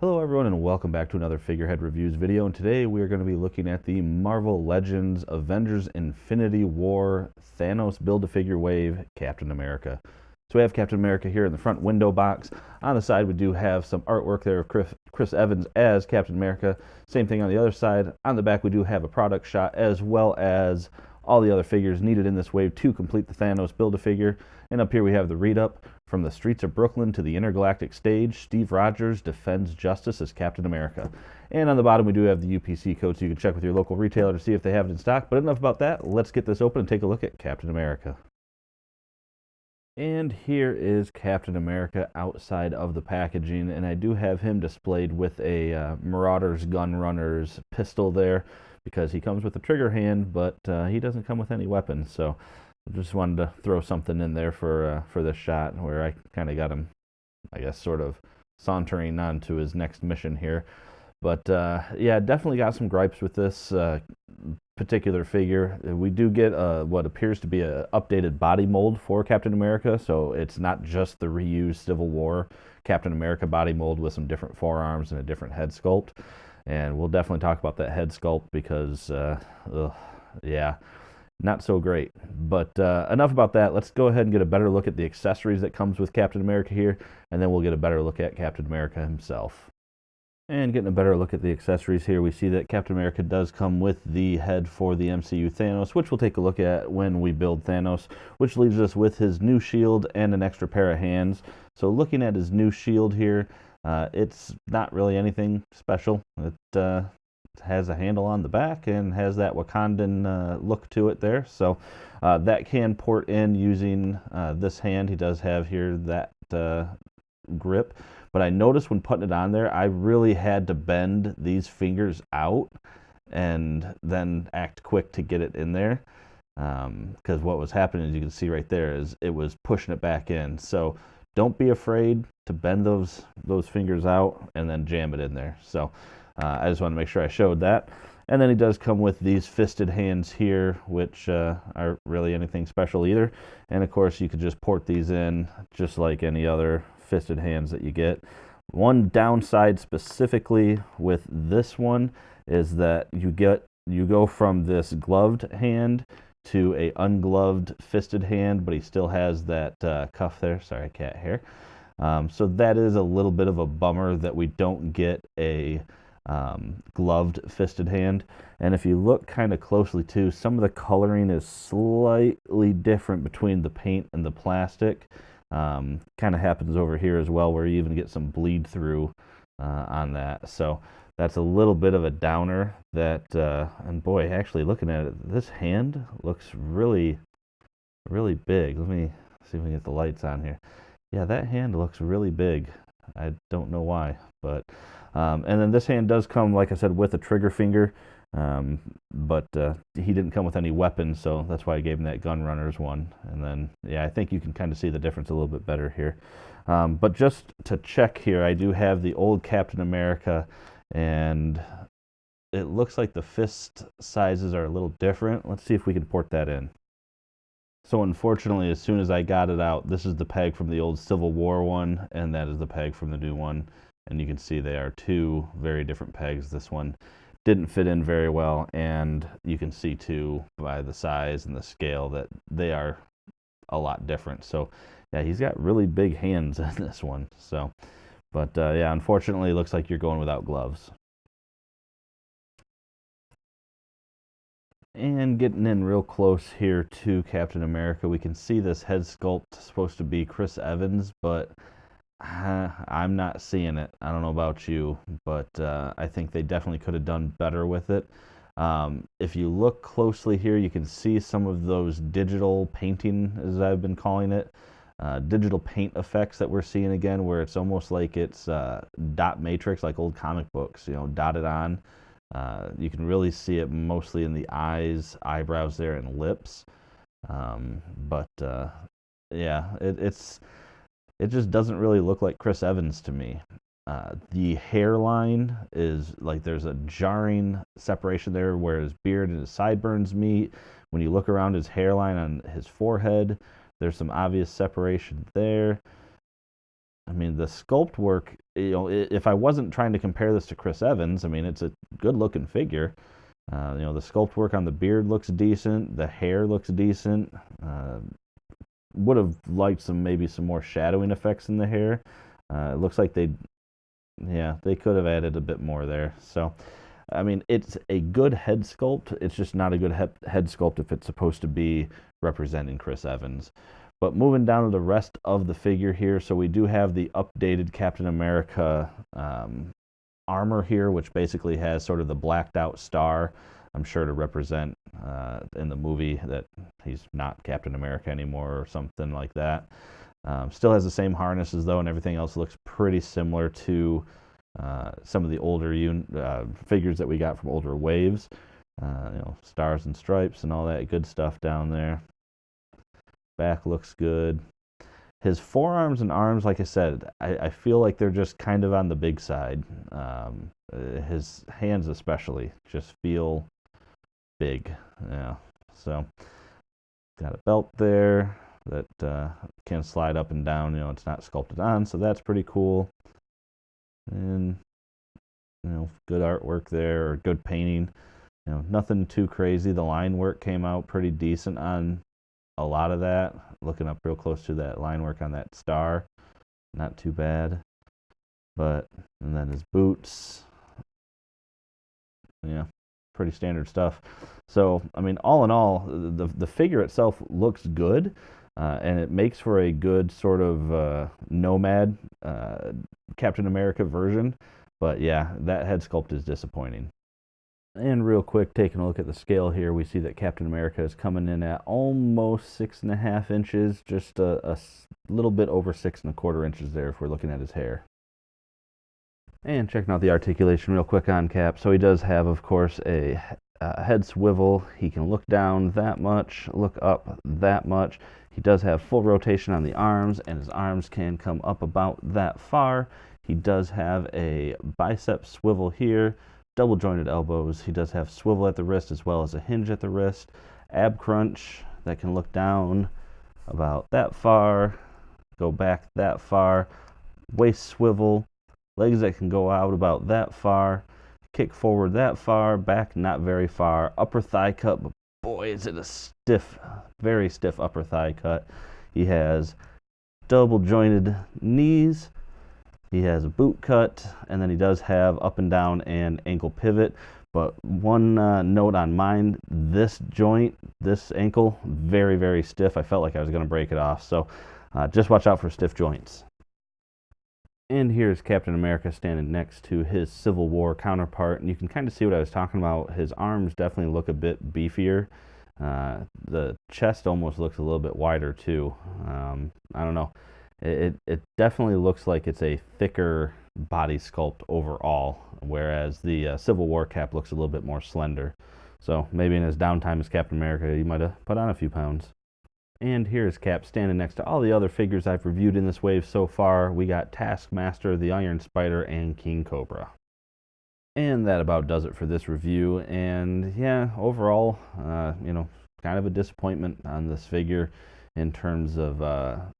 Hello everyone and welcome back to another Figurehead Reviews video, and today we are going to be looking at the Marvel Legends Avengers Infinity War Thanos Build-A-Figure Wave Captain America. So we have Captain America here in the front window box. On the side we do have some artwork there of Chris Evans as Captain America. Same thing on the other side. On the back we do have a product shot as well as all the other figures needed in this wave to complete the Thanos Build-A-Figure. And up here we have the read-up. From the streets of Brooklyn to the intergalactic stage, Steve Rogers defends justice as Captain America. And on the bottom we do have the UPC code, so you can check with your local retailer to see if they have it in stock. But enough about that. Let's get this open and take a look at Captain America. And here is Captain America outside of the packaging, and I do have him displayed with a Marauders Gunrunners pistol there because he comes with a trigger hand, but he doesn't come with any weapons. So just wanted to throw something in there for this shot where I kind of got him, I guess, sort of sauntering on to his next mission here. But yeah, definitely got some gripes with this particular figure. We do get what appears to be an updated body mold for Captain America, so it's not just the reused Civil War Captain America body mold with some different forearms and a different head sculpt. And we'll definitely talk about that head sculpt because, yeah, not so great. But enough about that. Let's go ahead and get a better look at the accessories that comes with Captain America here, and then we'll get a better look at Captain America himself. And getting a better look at the accessories here, we see that Captain America does come with the head for the MCU Thanos, which we'll take a look at when we build Thanos, which leaves us with his new shield and an extra pair of hands. So looking at his new shield here, it's not really anything special. It has a handle on the back and has that Wakandan look to it there. So that can port in using this hand. He does have here that grip. But I noticed when putting it on there, I really had to bend these fingers out and then act quick to get it in there. Because what was happening, as you can see right there, is it was pushing it back in. So don't be afraid to bend those fingers out and then jam it in there. So I just want to make sure I showed that. And then he does come with these fisted hands here, which aren't really anything special either. And of course, you could just port these in just like any other fisted hands that you get. One downside specifically with this one is that you go from this gloved hand to a ungloved fisted hand, but he still has that cuff there. Sorry, cat hair. So that is a little bit of a bummer that we don't get a gloved fisted hand. And if you look kind of closely too, some of the coloring is slightly different between the paint and the plastic. Kind of happens over here as well, where you even get some bleed through on that. So that's a little bit of a downer. That and boy, actually looking at it, this hand looks really, really big. Let me see if we can get the lights on here. Yeah, that hand looks really big. I don't know why, but and then this hand does come, like I said, with a trigger finger, but he didn't come with any weapons, so that's why I gave him that Gunrunners one. And then, yeah, I think you can kind of see the difference a little bit better here. But just to check here, I do have the old Captain America, and it looks like the fist sizes are a little different. Let's see if we can port that in. So unfortunately, as soon as I got it out, this is the peg from the old Civil War one, and that is the peg from the new one. And you can see they are two very different pegs. This one didn't fit in very well, and you can see too by the size and the scale that they are a lot different. So yeah, he's got really big hands in this one. So, but yeah, unfortunately, it looks like you're going without gloves. And getting in real close here to Captain America, we can see this head sculpt supposed to be Chris Evans, but I'm not seeing it. I don't know about you, but I think they definitely could have done better with it. If you look closely here, you can see some of those digital painting, as I've been calling it, digital paint effects that we're seeing again, where it's almost like it's dot matrix, like old comic books, dotted on. You can really see it mostly in the eyes, eyebrows there, and lips. But yeah, it just doesn't really look like Chris Evans to me. The hairline is like there's a jarring separation there where his beard and his sideburns meet. When you look around his hairline on his forehead, there's some obvious separation there. I mean, the sculpt work, if I wasn't trying to compare this to Chris Evans, I mean, it's a good looking figure. The sculpt work on the beard looks decent. The hair looks decent. Would have liked maybe some more shadowing effects in the hair. It looks like they could have added a bit more there. So, I mean, it's a good head sculpt. It's just not a good head sculpt if it's supposed to be representing Chris Evans. But moving down to the rest of the figure here, so we do have the updated Captain America armor here, which basically has sort of the blacked out star, I'm sure to represent in the movie that he's not Captain America anymore or something like that. Still has the same harnesses though, and everything else looks pretty similar to some of the older figures that we got from older waves. Stars and stripes and all that good stuff down there. Back looks good. His forearms and arms, like I said, I feel like they're just kind of on the big side. His hands especially just feel big. Yeah. So got a belt there that can slide up and down. It's not sculpted on, so that's pretty cool. And good artwork there, or good painting. Nothing too crazy. The line work came out pretty decent on a lot of that. Looking up real close to that line work on that star, not too bad. And then his boots, pretty standard stuff. So I mean, all in all, the figure itself looks good, and it makes for a good sort of nomad Captain America version. But yeah, that head sculpt is disappointing. And real quick, taking a look at the scale here, we see that Captain America is coming in at almost 6.5 inches, just a little bit over 6.25 inches there if we're looking at his hair. And checking out the articulation real quick on Cap. So he does have, of course, a head swivel. He can look down that much, look up that much. He does have full rotation on the arms, and his arms can come up about that far. He does have a bicep swivel here. Double jointed elbows. He does have swivel at the wrist as well as a hinge at the wrist. Ab crunch that can look down about that far, go back that far. Waist swivel. Legs that can go out about that far. Kick forward that far. Back not very far. Upper thigh cut, but boy, is it a stiff, very stiff upper thigh cut. He has double jointed knees. He has a boot cut, and then he does have up and down and ankle pivot. But one note on mine, this joint, this ankle, very, very stiff. I felt like I was going to break it off. So just watch out for stiff joints. And here's Captain America standing next to his Civil War counterpart. And you can kind of see what I was talking about. His arms definitely look a bit beefier. The chest almost looks a little bit wider too. I don't know. It definitely looks like it's a thicker body sculpt overall, whereas the Civil War Cap looks a little bit more slender. So maybe in his downtime as Captain America, he might have put on a few pounds. And here's Cap standing next to all the other figures I've reviewed in this wave so far. We got Taskmaster, the Iron Spider, and King Cobra. And that about does it for this review. And yeah, overall, kind of a disappointment on this figure in terms of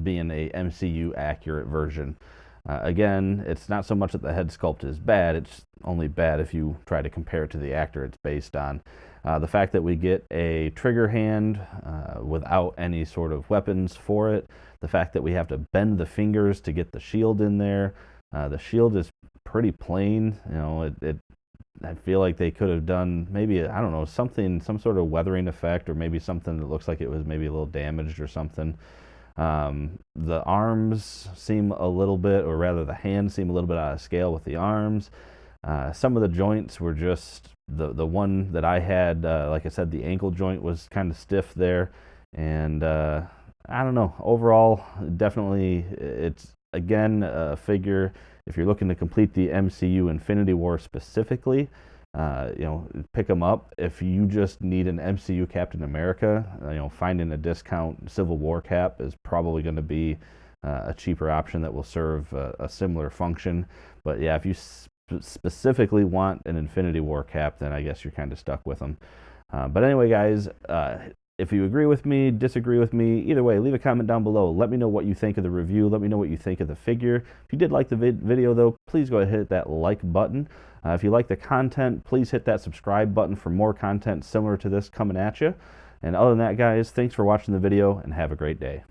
being a MCU accurate version. Again, it's not so much that the head sculpt is bad, it's only bad if you try to compare it to the actor it's based on. The fact that we get a trigger hand without any sort of weapons for it, the fact that we have to bend the fingers to get the shield in there, the shield is pretty plain. I feel like they could have done maybe, I don't know, some sort of weathering effect, or maybe something that looks like it was maybe a little damaged or something. The arms seem a little bit, or rather the hands seem a little bit out of scale with the arms. Some of the joints were just, the one that I had, like I said, the ankle joint was kind of stiff there. And I don't know, overall, definitely it's, again, a figure, if you're looking to complete the MCU Infinity War specifically, pick them up. If you just need an MCU Captain America, finding a discount Civil War Cap is probably going to be a cheaper option that will serve a similar function. But yeah, if you specifically want an Infinity War Cap, then I guess you're kind of stuck with them. But anyway, guys, If you agree with me, disagree with me, either way, leave a comment down below. Let me know what you think of the review. Let me know what you think of the figure. If you did like the video, though, please go ahead and hit that like button. If you like the content, please hit that subscribe button for more content similar to this coming at you. And other than that, guys, thanks for watching the video, and have a great day.